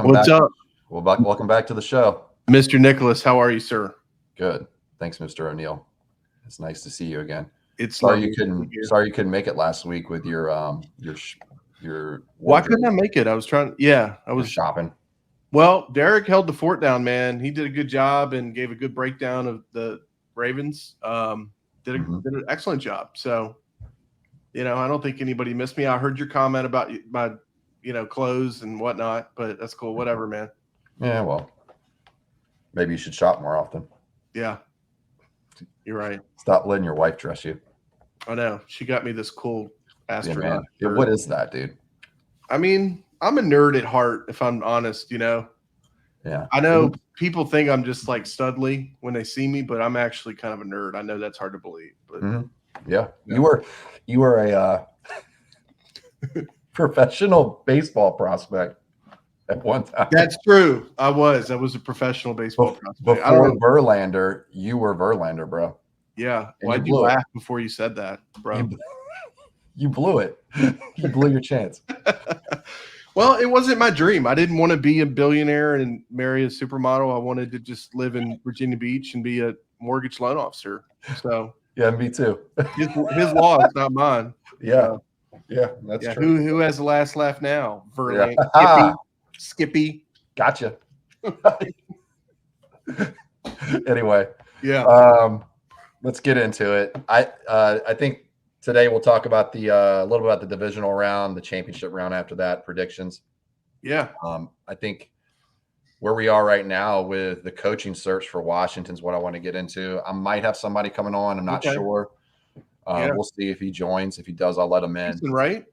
welcome What's back. up? Welcome back to the show. Mr. Nicholas, how are you, sir? Good. Thanks, Mr. O'Neill. It's nice to see you again. Sorry you couldn't make it last week with your Why couldn't I make it? I was shopping. Well, Derek held the fort down, man. He did a good job and gave a good breakdown of the Ravens. Did an excellent job. So, I don't think anybody missed me. I heard your comment about my, clothes and whatnot, but that's cool. Whatever, man. Yeah, well, maybe you should shop more often. Yeah, you're right. Stop letting your wife dress you. I know. She got me this cool astronaut. Yeah, what is that, dude? I mean, I'm a nerd at heart, if I'm honest, Yeah. I know people think I'm just like studly when they see me, but I'm actually kind of a nerd. I know that's hard to believe, but yeah. You were a professional baseball prospect at one time. That's true. I was a professional baseball prospect. Before Verlander, you were Verlander, bro. Yeah. Why'd you laugh before you said that, bro? You blew it. You blew your chance. Well, it wasn't my dream. I didn't want to be a billionaire and marry a supermodel. I wanted to just live in Virginia Beach and be a mortgage loan officer. So yeah, me too. His law is not mine. Yeah. That's true. Who has the last laugh now? Verlander. Yeah. Skippy. Gotcha. Anyway. Yeah. Let's get into it. I think today we'll talk about a little bit about the divisional round, the championship round after that, predictions. Yeah. I think where we are right now with the coaching search for Washington is what I want to get into. I might have somebody coming on. I'm not sure. We'll see if he joins. If he does, I'll let him in. Right?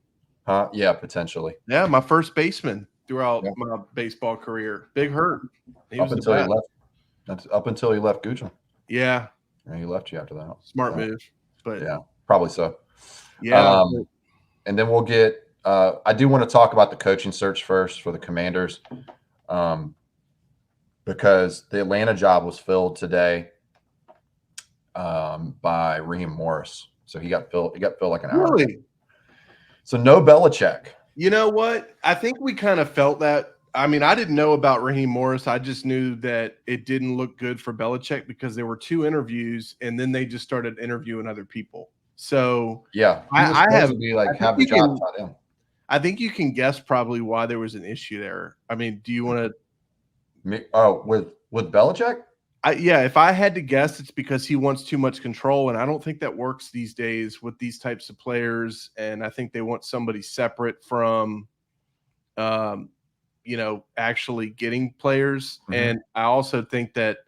Huh? Yeah, potentially. Yeah, my first baseman throughout my baseball career. Big Hurt. Up until he left Gucci. Yeah. And he left you after that. Smart move. But yeah, probably so. Yeah. And then we'll get I do want to talk about the coaching search first for the Commanders. Because the Atlanta job was filled today by Raheem Morris. So he got filled like an hour ago. So no Belichick. You know what? I think we kind of felt that. I mean, I didn't know about Raheem Morris. I just knew that it didn't look good for Belichick because there were 2 interviews and then they just started interviewing other people. So yeah, I have the job shot in. I think you can guess probably why there was an issue there. I mean, do you want to? Oh, with Belichick? Yeah, if I had to guess, it's because he wants too much control, and I don't think that works these days with these types of players. And I think they want somebody separate from, actually getting players. Mm-hmm. And I also think that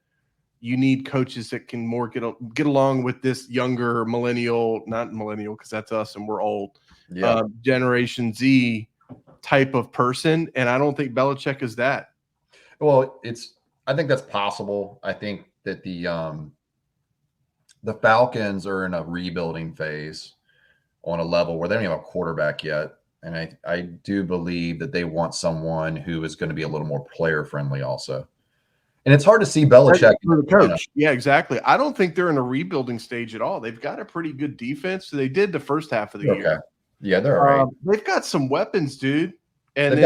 you need coaches that can more get along with this younger not millennial because that's us and we're old, Generation Z type of person. And I don't think Belichick is that. Well, I think that's possible. I think that the Falcons are in a rebuilding phase on a level where they don't even have a quarterback yet. And I do believe that they want someone who is going to be a little more player friendly also. And it's hard to see Belichick for the coach. Yeah, exactly. I don't think they're in a rebuilding stage at all. They've got a pretty good defense. So they did the first half of the year. Yeah, they're all right. They've got some weapons, dude. And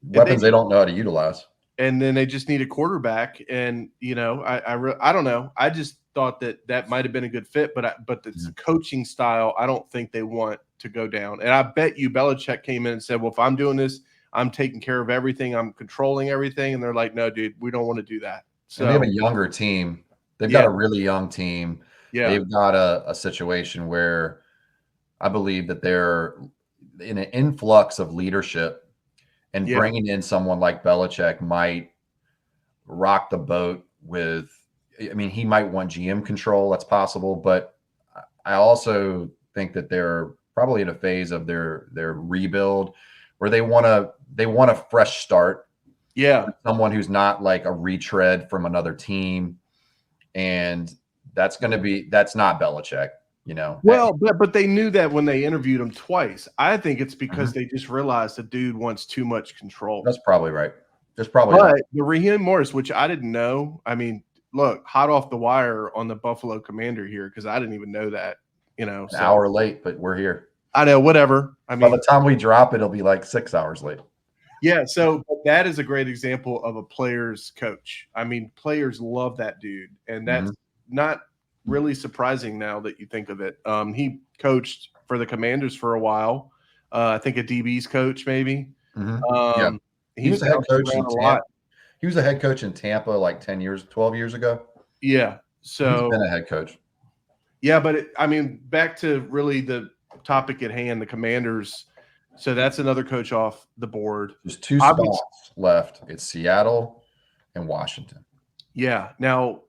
weapons they don't know how to utilize. And then they just need a quarterback. And, I don't know. I just thought that might have been a good fit, but the coaching style, I don't think they want to go down. And I bet you Belichick came in and said, well, if I'm doing this, I'm taking care of everything. I'm controlling everything. And they're like, no, dude, we don't want to do that. So and they have a younger team. They've got a really young team. Yeah. They've got a situation where I believe that they're in an influx of leadership. And bringing in someone like Belichick might rock the boat with – I mean, he might want GM control. That's possible. But I also think that they're probably in a phase of their rebuild where they want a fresh start. Yeah. Someone who's not like a retread from another team. And that's not Belichick. Well, but they knew that when they interviewed him twice. I think it's because they just realized the dude wants too much control. That's probably right. The Raheem Morris, which I didn't know. I mean, look, hot off the wire on the Buffalo Commander here because I didn't even know that. An hour late, but we're here. I know, whatever. I mean, by the time we drop it, it'll be like 6 hours late. Yeah, so that is a great example of a player's coach. I mean, players love that dude, and that's not really surprising now that you think of it. He coached for the Commanders for a while. I think a DB's coach, maybe. Yeah, he He's was a head bounced coach around in a lot. Tampa. He was a head coach in Tampa like 10 years, 12 years ago. Yeah, He's so been a head coach. yeah, but I mean, back to really the topic at hand, the Commanders. So that's another coach off the board. There's two Obviously, spots left. It's Seattle and Washington. yeah. Now,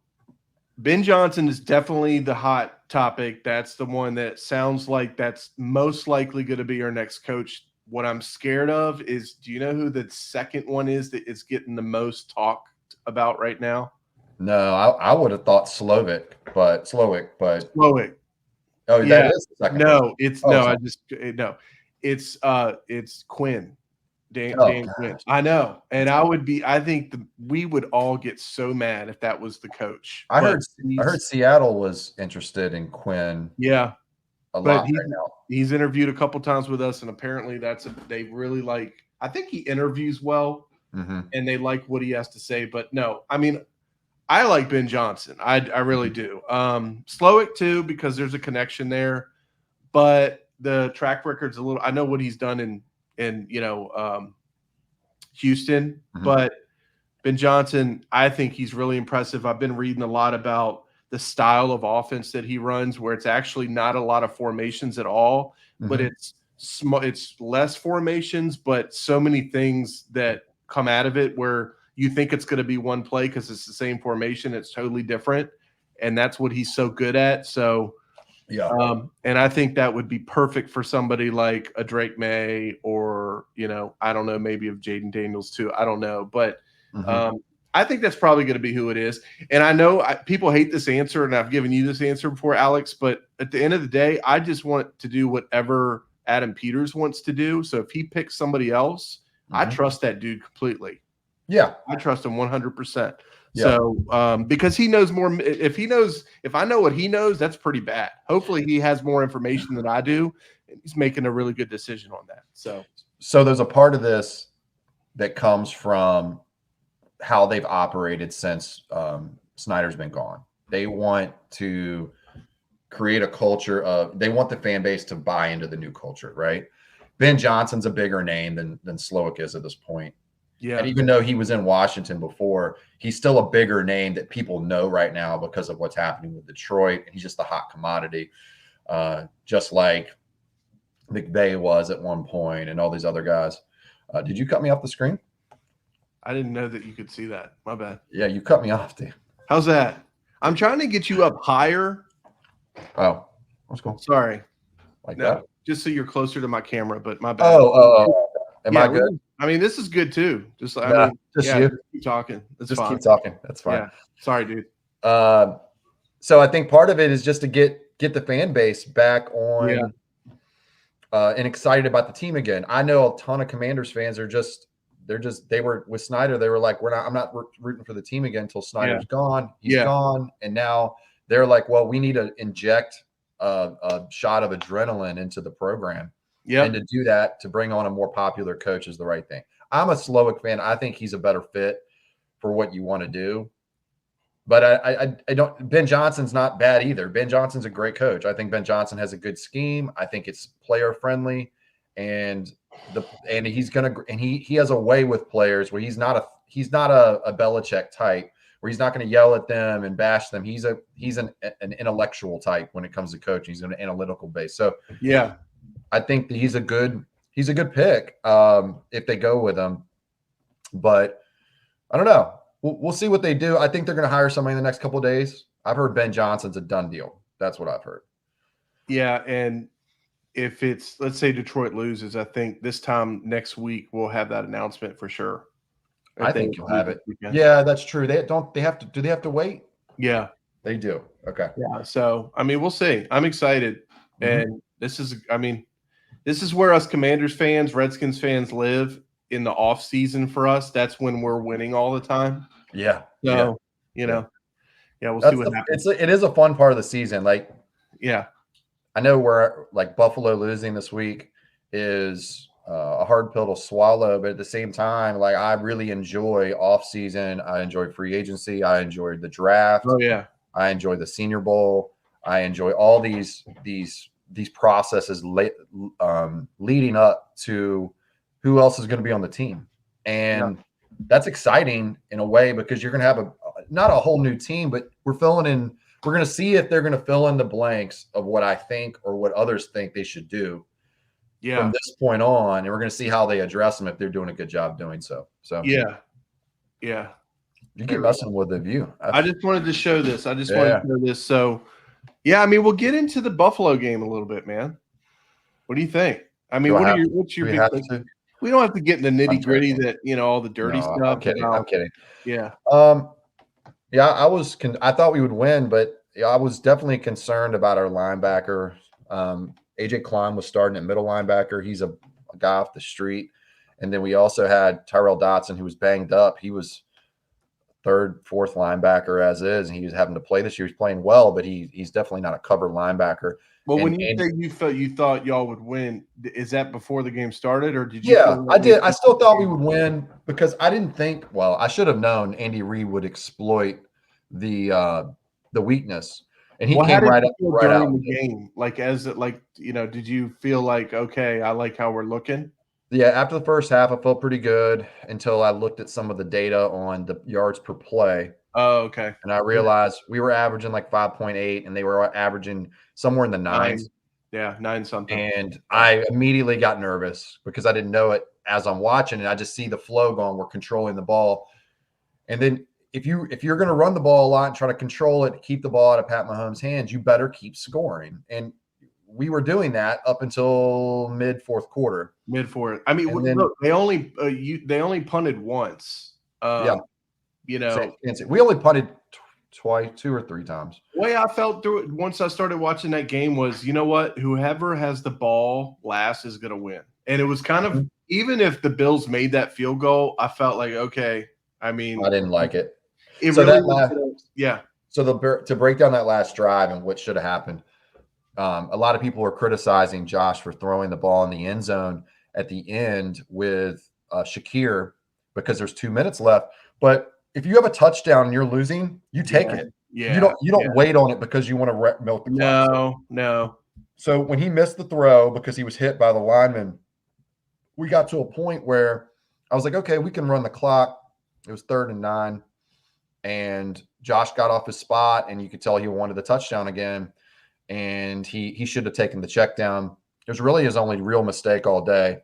Ben Johnson is definitely the hot topic. That's the one that sounds like that's most likely going to be our next coach. What I'm scared of is, do you know who the second one is that is getting the most talked about right now? No, I would have thought Slowick, but Slowick. oh, Yeah. that is the second No, person. it's Oh, no. sorry. I just no. It's Quinn. Dan Oh, Quinn. I know, and I think we would all get so mad if that was the coach. I But heard Seattle was interested in Quinn yeah, a but lot right now. he's interviewed a couple times with us, and apparently they really like. I think he interviews well, and they like what he has to say. But no, I mean, I like Ben Johnson. I really do. Slowick too, because there's a connection there, but the track record's a little. I know what he's done in Houston, but Ben Johnson, I think he's really impressive. I've been reading a lot about the style of offense that he runs, where it's actually not a lot of formations at all, but it's less formations, but so many things that come out of it where you think it's going to be one play because it's the same formation. It's totally different, and that's what he's so good at. So, yeah. And I think that would be perfect for somebody like a Drake May or, I don't know, maybe of Jaden Daniels too. I don't know. But I think that's probably going to be who it is. And I know people hate this answer, and I've given you this answer before, Alex, but at the end of the day, I just want to do whatever Adam Peters wants to do. So if he picks somebody else, I trust that dude completely. Yeah. I trust him 100%. Yeah. So, because he knows more, if I know what he knows, that's pretty bad. Hopefully he has more information than I do, and he's making a really good decision on that. So there's a part of this that comes from how they've operated since Snyder's been gone. They want to create a culture they want the fan base to buy into the new culture, right? Ben Johnson's a bigger name than Slowick is at this point. Yeah. And even though he was in Washington before, he's still a bigger name that people know right now because of what's happening with Detroit. And he's just a hot commodity, just like McVay was at one point and all these other guys. Did you cut me off the screen? I didn't know that you could see that. My bad. Yeah, you cut me off, dude. How's that? I'm trying to get you up higher. Oh, that's cool. Sorry. Like that? Just so you're closer to my camera, but my bad. Am I good? I mean, this is good too. Just you. Just keep talking. That's just fine. Keep talking. That's fine. Yeah. Sorry, dude. So I think part of it is just to get the fan base back on and excited about the team again. I know a ton of Commanders fans are they were with Snyder. They were like, I'm not rooting for the team again until Snyder's gone. He's gone. And now they're like, well, we need to inject a shot of adrenaline into the program. Yeah. And to do that, to bring on a more popular coach is the right thing. I'm a Slowick fan. I think he's a better fit for what you want to do. But I don't. Ben Johnson's not bad either. Ben Johnson's a great coach. I think Ben Johnson has a good scheme. I think it's player friendly, and he has a way with players where he's not a Belichick type where he's not going to yell at them and bash them. He's an intellectual type when it comes to coaching. He's an analytical base. So yeah. I think that he's a good pick if they go with him, but I don't know. We'll see what they do. I think they're going to hire somebody in the next couple of days. I've heard Ben Johnson's a done deal. That's what I've heard. Yeah, and if let's say Detroit loses, I think this time next week we'll have that announcement for sure. I think you'll have it. Yeah, that's true. Do they have to wait? Yeah, they do. Okay. Yeah. So I mean, we'll see. I'm excited, and this is where us Commanders fans, Redskins fans live in the off season for us. That's when we're winning all the time. Yeah. So, we'll see what happens. It is a fun part of the season. Like, yeah, I know where like Buffalo losing this week is a hard pill to swallow, but at the same time, like I really enjoy off season. I enjoy free agency. I enjoy the draft. Oh yeah. I enjoy the Senior Bowl. I enjoy all these processes leading up to who else is going to be on the team, and that's exciting in a way because you're going to have not a whole new team, but we're going to see if they're going to fill in the blanks of what I think or what others think they should do from this point on, and we're going to see how they address them if they're doing a good job doing so. So yeah. You keep messing with the view. I just wanted to show this. So, yeah, I mean, we'll get into the Buffalo game a little bit, man. What do you think? I mean, what's your big thing? We don't have to get in the nitty gritty that all the dirty stuff. I'm kidding. I'm kidding. Yeah. Yeah, I thought we would win, but I was definitely concerned about our linebacker. AJ Klein was starting at middle linebacker. He's a guy off the street, and then we also had Tyrell Dotson, who was banged up. He was third, fourth linebacker as is, and he was having to play this year. He's playing well, but he's definitely not a cover linebacker. Well, when you say you thought y'all would win, is that before the game started, or did you? Yeah, I did. I still thought we would win because I didn't think. Well, I should have known Andy Reid would exploit the weakness, and he came right out the game. Did you feel like okay? I like how we're looking. Yeah, after the first half, I felt pretty good until I looked at some of the data on the yards per play. Oh, okay. And I realized we were averaging like 5.8, and they were averaging somewhere in the nines. Yeah, 9 something. And I immediately got nervous because I didn't know it as I'm watching, and I just see the flow going. We're controlling the ball, and then if you're going to run the ball a lot and try to control it, keep the ball out of Pat Mahomes' hands, you better keep scoring. And we were doing that up until mid fourth quarter. I mean, look, they only punted once. We only punted twice, 2 or 3 times. The way I felt through it once I started watching that game was, you know what? Whoever has the ball last is going to win. And it was kind of even if the Bills made that field goal, I felt like okay. I mean, I didn't like it. So to break down that last drive and what should have happened. A lot of people were criticizing Josh for throwing the ball in the end zone at the end with Shakir because there's 2 minutes left. But if you have a touchdown and you're losing, you take it. Yeah. You don't wait on it because you want to milk the clock. No. So when he missed the throw because he was hit by the lineman, we got to a point where I was like, okay, we can run the clock. It was 3rd and 9, and Josh got off his spot, and you could tell he wanted the touchdown again. And he should have taken the check down. It was really his only real mistake all day.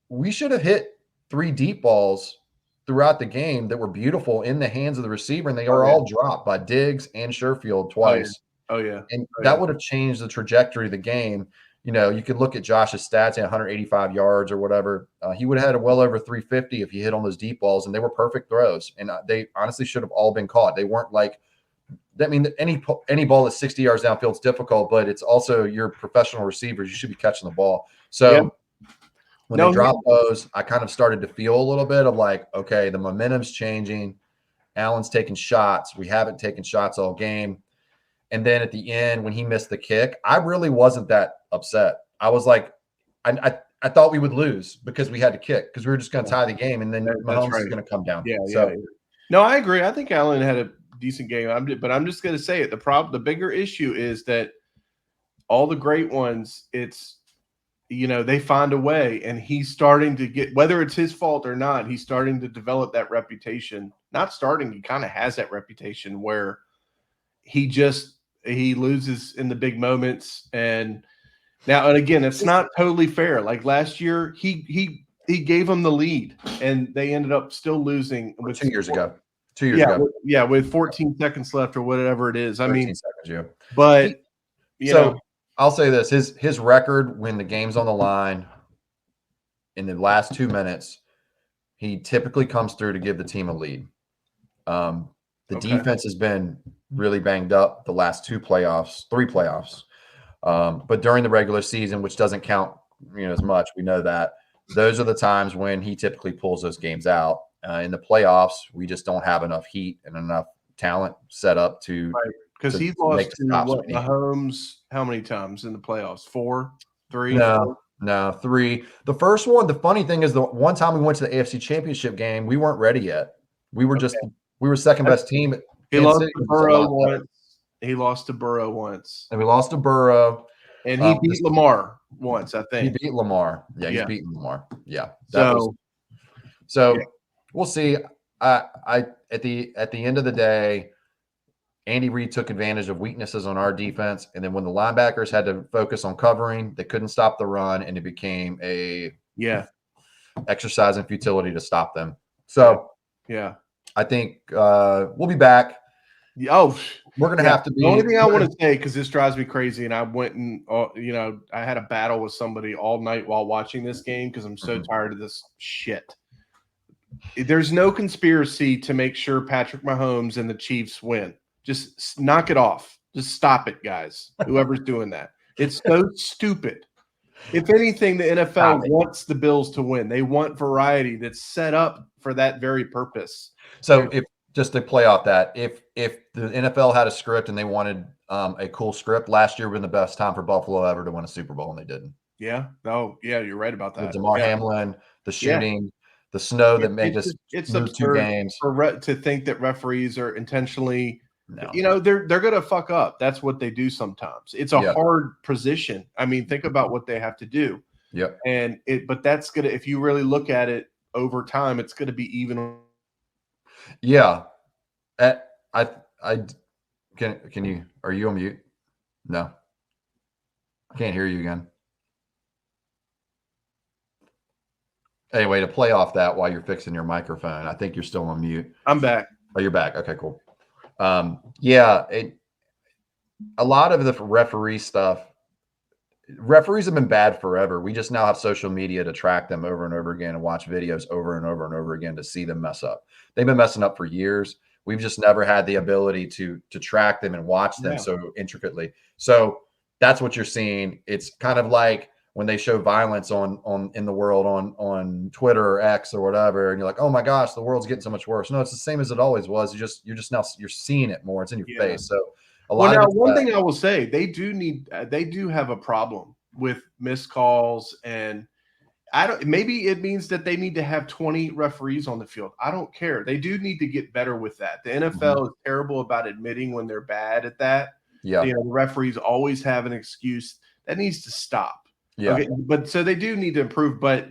We should have hit 3 deep balls throughout the game that were beautiful in the hands of the receiver, and they were all dropped by Diggs and Sherfield twice. Oh, yeah. And that would have changed the trajectory of the game. You could look at Josh's stats at 185 yards or whatever. He would have had well over 350 if he hit on those deep balls, and they were perfect throws. And they honestly should have all been caught. They weren't like – I mean, any ball that's 60 yards downfield is difficult, but it's also your professional receivers. You should be catching the ball. So when they dropped those, I kind of started to feel a little bit of like, okay, the momentum's changing. Allen's taking shots. We haven't taken shots all game. And then at the end, when he missed the kick, I really wasn't that upset. I was like, I thought we would lose because we had to kick because we were just going to tie the game, and then Mahomes is going to come down. No, I agree. I think Allen had a decent game. But I'm just going to say it. The bigger issue is that all the great ones, it's they find a way, and he's starting to get, whether it's his fault or not, he's starting to develop that reputation. Not starting, he kind of has that reputation where he loses in the big moments. And again, it's not totally fair. Like last year, he gave them the lead, and they ended up still losing. 2 years ago. 2 years ago. With 14 seconds left or whatever it is. I mean, seconds, but I'll say this: his record when the game's on the line in the last 2 minutes, he typically comes through to give the team a lead. The defense has been really banged up the last 3 playoffs. But during the regular season, which doesn't count as much, we know that those are the times when he typically pulls those games out. In the playoffs, we just don't have enough heat and enough talent set up to because he's lost to Mahomes how many times in the playoffs? 4, 3? No, No, 3. The first one, the funny thing is the one time we went to the AFC Championship game, we weren't ready yet. We were we were second best team. He lost to Burrow once. He lost to Burrow once. And we lost to Burrow. And he beat Lamar once, I think. He beat Lamar. Yeah, he's beaten Lamar. Yeah. So we'll see. I at the end of the day, Andy Reid took advantage of weaknesses on our defense, and then when the linebackers had to focus on covering, they couldn't stop the run, and it became a exercise in futility to stop them. So I think we'll be back. Oh, we're gonna have to be. The only thing I want to say, because this drives me crazy, and I went and I had a battle with somebody all night while watching this game because I'm so tired of this shit. There's no conspiracy to make sure Patrick Mahomes and the Chiefs win. Just knock it off. Just stop it, guys. Whoever's doing that. It's so stupid. If anything, the NFL wants the Bills to win. They want variety that's set up for that very purpose. So just to play off that, if the NFL had a script and they wanted a cool script, last year would have been the best time for Buffalo ever to win a Super Bowl, and they didn't. Yeah. Oh, yeah, you're right about that. With DeMar Hamlin, the shooting, the snow that made us move 2 games. To think that referees are intentionally – they're going to fuck up. That's what they do sometimes. It's a hard position. I mean, think about what they have to do. Yep. But that's going to, if you really look at it over time, it's going to be even. Yeah. Can you, are you on mute? No. I can't hear you again. Anyway, to play off that while you're fixing your microphone, I think you're still on mute. I'm back. Oh, you're back. Okay, cool. A lot of the referee stuff, referees have been bad forever. We just now have social media to track them over and over again and watch videos over and over and over again to see them mess up. They've been messing up for years. We've just never had the ability to track them and watch them so intricately. So that's what you're seeing. It's kind of like when they show violence in the world on Twitter or X or whatever, and you're like, oh my gosh, the world's getting so much worse. No, it's the same as it always was. You're seeing it more. It's in your face. So one thing I will say, they do have a problem with missed calls, and maybe it means that they need to have 20 referees on the field. I don't care. They do need to get better with that. The NFL is terrible about admitting when they're bad at that. Yeah. The referees always have an excuse. That needs to stop. Yeah. Okay, but so they do need to improve, but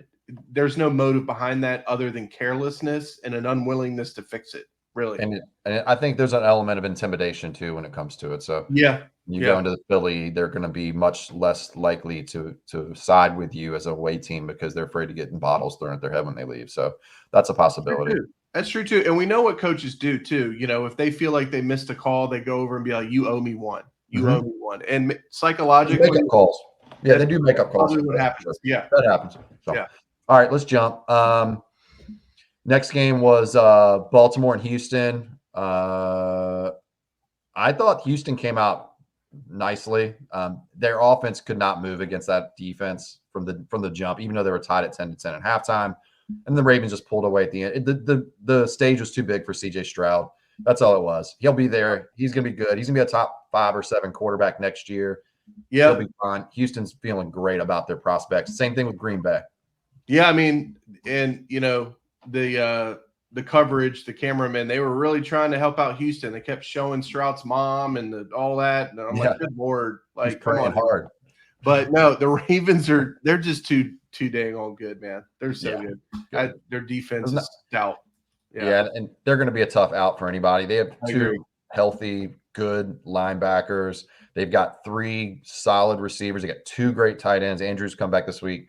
there's no motive behind that other than carelessness and an unwillingness to fix it, really. And I think there's an element of intimidation too when it comes to it. So you go into the Philly, they're going to be much less likely to side with you as a away team because they're afraid of getting bottles thrown at their head when they leave. So that's a possibility. That's true too. And we know what coaches do too. If they feel like they missed a call, they go over and be like, you owe me one. You owe me one. And psychologically, make up calls. Yeah, they do make up calls. Probably what happens. Yeah, that happens. So, all right, let's jump. Next game was Baltimore and Houston. I thought Houston came out nicely. Their offense could not move against that defense from the jump, even though they were tied at 10-10 at halftime. And the Ravens just pulled away at the end. The stage was too big for CJ Stroud. That's all it was. He'll be there. He's going to be good. He's going to be a top 5 or 7 quarterback next year. Yeah, he'll be fine. Houston's feeling great about their prospects. Same thing with Green Bay. Yeah, I mean, and the coverage, the cameramen, they were really trying to help out Houston. They kept showing Stroud's mom and all that. And I'm like, good Lord, like, come on, hard. But no, the Ravens they're just too dang on good, man. They're so good. Their defense is stout. Yeah, and they're going to be a tough out for anybody. They have 2 healthy, good linebackers. They've got 3 solid receivers. They got 2 great tight ends. Andrews come back this week.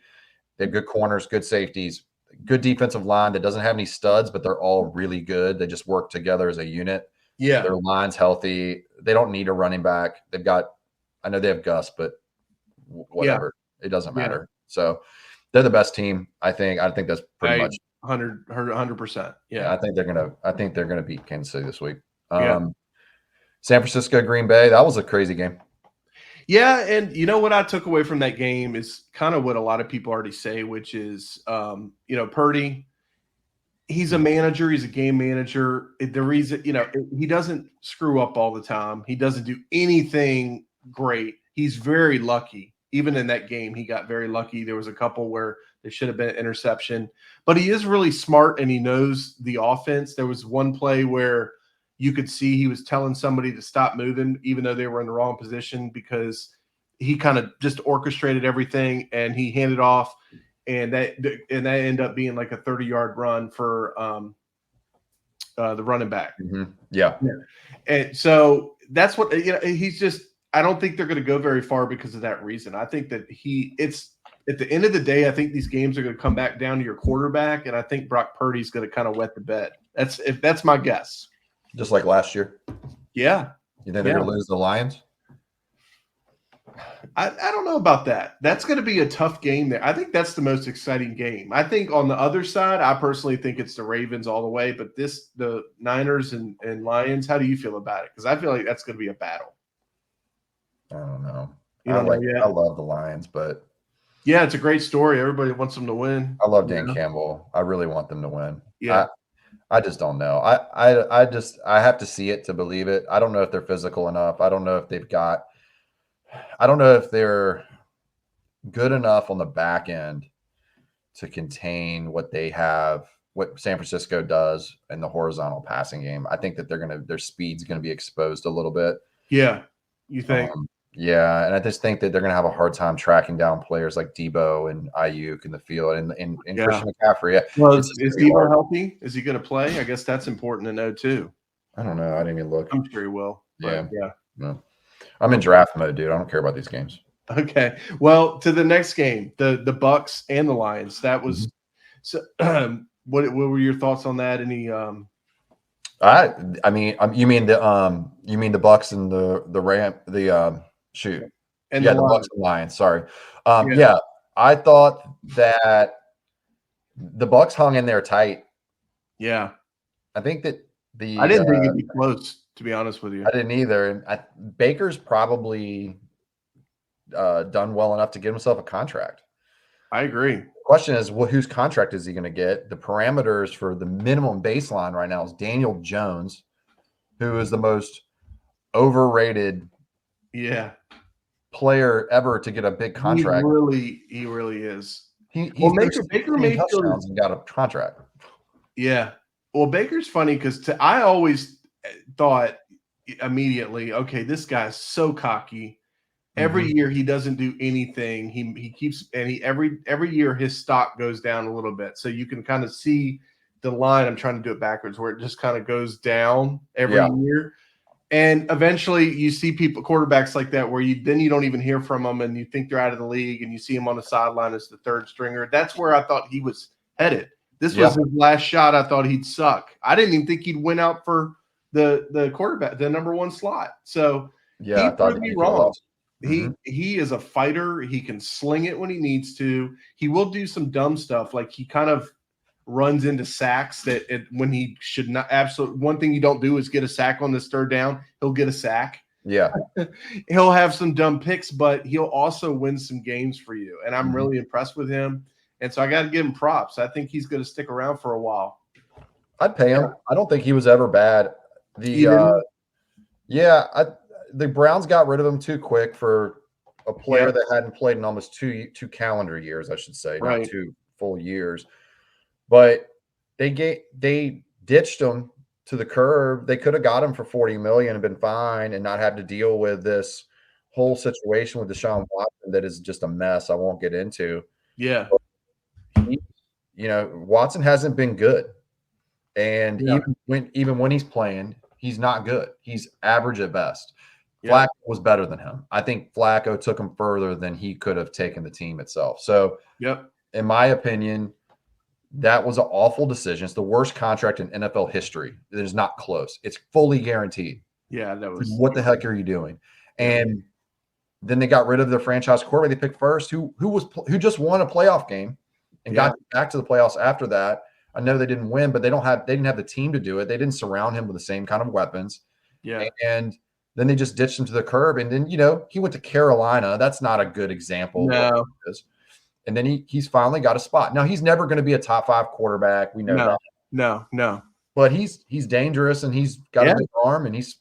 They have good corners, good safeties, good defensive line that doesn't have any studs, but they're all really good. They just work together as a unit. Yeah. Their line's healthy. They don't need a running back. I know they have Gus, but whatever. It doesn't matter. So they're the best team, I think. I think that's pretty much 100%. Yeah. I think they're gonna beat Kansas City this week. San Francisco, Green Bay, that was a crazy game. Yeah, and what I took away from that game is kind of what a lot of people already say, which is, Purdy, he's a manager, he's a game manager. The reason, he doesn't screw up all the time. He doesn't do anything great. He's very lucky. even in that game, he got very lucky. There was a couple where there should have been an interception, but he is really smart and he knows the offense. There was one play where you could see he was telling somebody to stop moving, even though they were in the wrong position, because he kind of just orchestrated everything and he handed off, and that ended up being like a 30-yard run for the running back. Yeah. And so that's what, he's just, I don't think they're going to go very far because of that reason. I think that it's at the end of the day, I think these games are going to come back down to your quarterback, and I think Brock Purdy's going to kind of wet the bed. That's my guess. Just like last year. Yeah. You think they're going to lose the Lions? I don't know about that. That's going to be a tough game there. I think that's the most exciting game. I think on the other side, I personally think it's the Ravens all the way, but the Niners and Lions, how do you feel about it? Because I feel like that's going to be a battle. I don't know. I love the Lions, but yeah, it's a great story. Everybody wants them to win. I love Dan Campbell. I really want them to win. Yeah. I just don't know. I have to see it to believe it. I don't know if they're physical enough. I don't know if they're good enough on the back end to contain what they have, what San Francisco does in the horizontal passing game. I think that their speed's going to be exposed a little bit. Yeah. You think? Yeah. And I just think that they're going to have a hard time tracking down players like Debo and Ayuk in the field and Christian McCaffrey. Yeah. Well, is Debo healthy? Is he going to play? I guess that's important to know too. I don't know. I didn't even look. I'm sure he will. Yeah. Yeah. No. I'm in draft mode, dude. I don't care about these games. Okay. Well, to the next game, the Bucks and the Lions. That was so. What were your thoughts on that? Any? I mean, you mean the Bucks and the Bucks and Lions. Sorry. Yeah, I thought that the Bucks hung in there tight. Yeah, I think that I didn't think it'd be close, to be honest with you. I didn't either. And Baker's probably done well enough to get himself a contract. I agree. The question is, whose contract is he going to get? The parameters for the minimum baseline right now is Daniel Jones, who is the most overrated player ever to get a big contract. He really is. Baker made touchdowns and got a contract. Yeah. Well, Baker's funny because I always thought immediately, okay, this guy's so cocky. Every year he doesn't do anything. He keeps every year his stock goes down a little bit. So you can kind of see the line. I'm trying to do it backwards, where it just kind of goes down every year. And eventually you see quarterbacks like that, where you don't even hear from them, and you think they're out of the league, and you see him on the sideline as the third stringer. That's where I thought he was headed. This was his last shot. I thought he'd suck. I didn't even think he'd win out for the quarterback, the number one slot. So I thought he'd be wrong. He is a fighter. He can sling it when he needs to. He will do some dumb stuff, like he kind of runs into sacks when he should not. Absolutely, one thing you don't do is get a sack on this third down. He'll get a sack. Yeah, he'll have some dumb picks, but he'll also win some games for you. And I'm really impressed with him. And so I got to give him props. I think he's going to stick around for a while. I'd pay him. I don't think he was ever bad. The Browns got rid of him too quick for a player that hadn't played in almost two calendar years, I should say, not 2 full years. But they ditched him to the curb. They could have got him for $40 million and been fine and not had to deal with this whole situation with Deshaun Watson that is just a mess I won't get into. Yeah. Watson hasn't been good. And even when he's playing, he's not good. He's average at best. Flacco was better than him. I think Flacco took him further than he could have taken the team itself. So, in my opinion, that was an awful decision. It's the worst contract in NFL history. It is not close. It's fully guaranteed. Yeah, that was. What the heck are you doing? And then they got rid of their franchise quarterback they picked first, who just won a playoff game and got back to the playoffs after that. I know they didn't win, but they didn't have the team to do it. They didn't surround him with the same kind of weapons. Yeah. And then they just ditched him to the curb. And then, he went to Carolina. That's not a good example. No. And then he's finally got a spot. Now, he's never going to be a top 5 quarterback. We know that. No. But he's dangerous, and he's got a big arm, and he's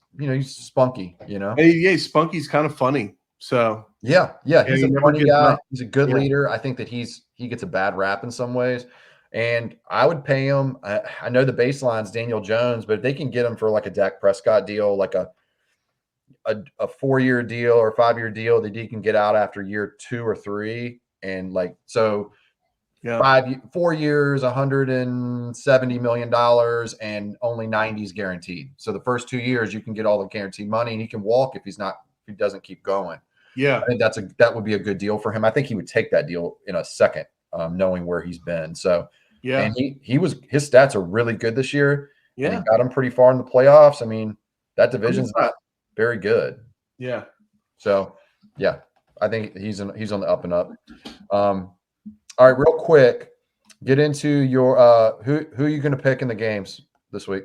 spunky, Hey, Spunky's kind of funny. So yeah, he's a funny guy. He's a good leader. I think that he gets a bad rap in some ways, and I would pay him. I know the baseline's Daniel Jones, but if they can get him for like a Dak Prescott deal, like a 4-year deal or 5-year deal that he can get out after year 2 or 3, and like so. 4 years, $170 million, and only 90s guaranteed. So the first 2 years you can get all the guaranteed money, and he can walk if he doesn't keep going. Yeah, I think that would be a good deal for him. I think he would take that deal in a second, knowing where he's been. So and his stats are really good this year. Yeah, and he got him pretty far in the playoffs. I mean, that division's not very good. Yeah. So yeah, I think he's on the up and up. All right, real quick, get into your who are you going to pick in the games this week?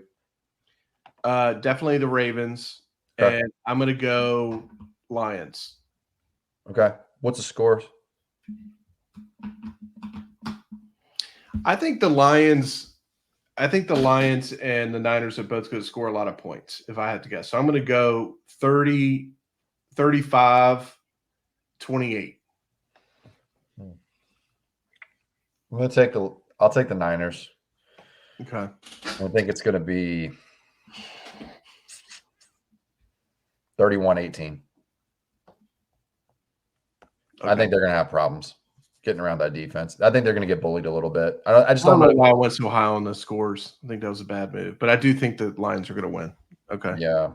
Definitely the Ravens, and I'm going to go Lions. Okay, what's the score? I think the Lions and the Niners are both going to score a lot of points, if I had to guess. So I'm going to go 30, 35, 28. I'll take the Niners. Okay. I think it's going to be 31-18. Okay. I think they're going to have problems getting around that defense. I think they're going to get bullied a little bit. I just don't know why I went so high on the scores. I think that was a bad move, but I do think the Lions are going to win. Okay. Yeah.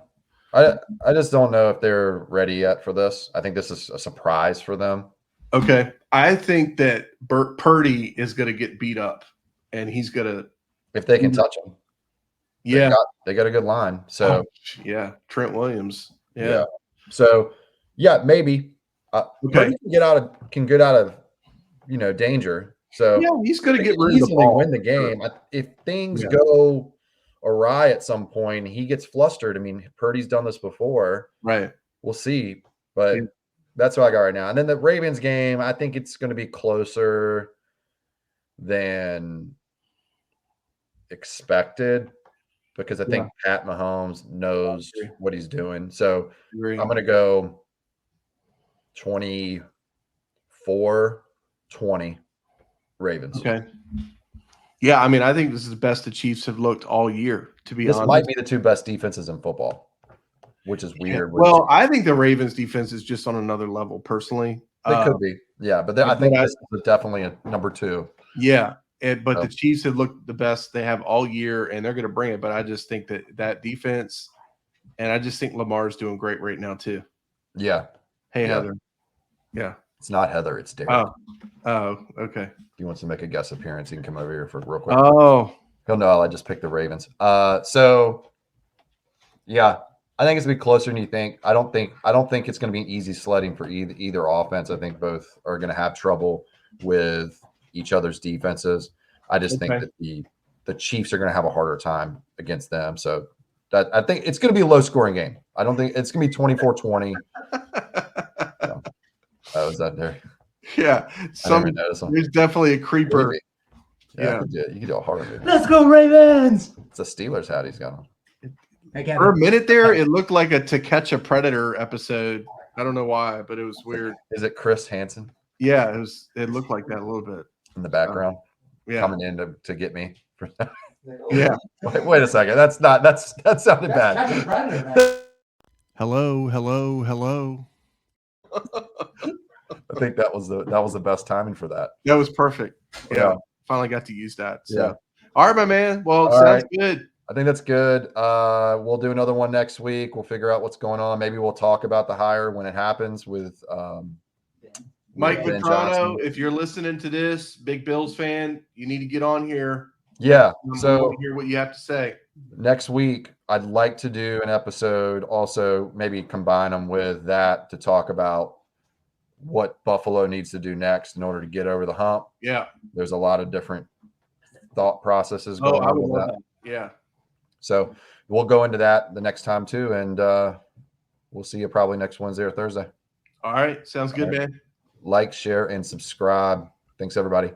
I just don't know if they're ready yet for this. I think this is a surprise for them. Okay. I think that Purdy is going to get beat up, and he's going to – if they can touch him. Yeah. They got a good line. So Trent Williams. Yeah. So, maybe. Purdy can get out of danger. So he's going to get rid of the ball. Win the game. If things go awry at some point, he gets flustered. I mean, Purdy's done this before. Right. We'll see. But that's what I got right now. And then the Ravens game, I think it's going to be closer than expected because I think Pat Mahomes knows what he's doing. So I'm going to go 24-20 Ravens. Okay. Yeah, I mean, I think this is the best the Chiefs have looked all year, to be honest. This might be the two best defenses in football, which is weird. Well, I think the Ravens defense is just on another level, personally. It could be. Yeah, but I think this is definitely a number 2. Yeah, but the Chiefs have looked the best they have all year, and they're going to bring it. But I just think that defense, and I just think Lamar's doing great right now, too. Yeah. Hey, Heather. Yeah. It's not Heather. It's Derek. Oh, okay. If he wants to make a guest appearance, he can come over here for real quick. Oh. He'll know I just picked the Ravens. So, yeah, I think it's going to be closer than you think. I don't think it's going to be an easy sledding for either offense. I think both are going to have trouble with each other's defenses. I just think that the Chiefs are going to have a harder time against them. So I think it's going to be a low-scoring game. I don't think it's going to be 24-20. Was that there? Yeah, there's definitely a creeper. Maybe. Yeah, you could do a horror movie. Let's go Ravens! It's a Steelers hat he's got on. For a minute there, it looked like a To Catch a Predator episode. I don't know why, but it was weird. Is it Chris Hansen? Yeah, it looked like that a little bit in the background. Coming in to get me. Yeah. Wait a second. That sounded bad. Hello. I think that was the best timing for that. That was perfect. Yeah. Finally got to use that. So all right, my man. Well, sounds good. I think that's good. We'll do another one next week. We'll figure out what's going on. Maybe we'll talk about the hire when it happens with Mike Vitrano. If you're listening to this, big Bills fan, you need to get on here. Yeah. So hear what you have to say. Next week, I'd like to do an episode also, maybe combine them with that to talk about what Buffalo needs to do next in order to get over the hump. Yeah. There's a lot of different thought processes going on with that. Yeah. So we'll go into that the next time too. And we'll see you probably next Wednesday or Thursday. All right. Sounds good, man. Like, share, and subscribe. Thanks, everybody.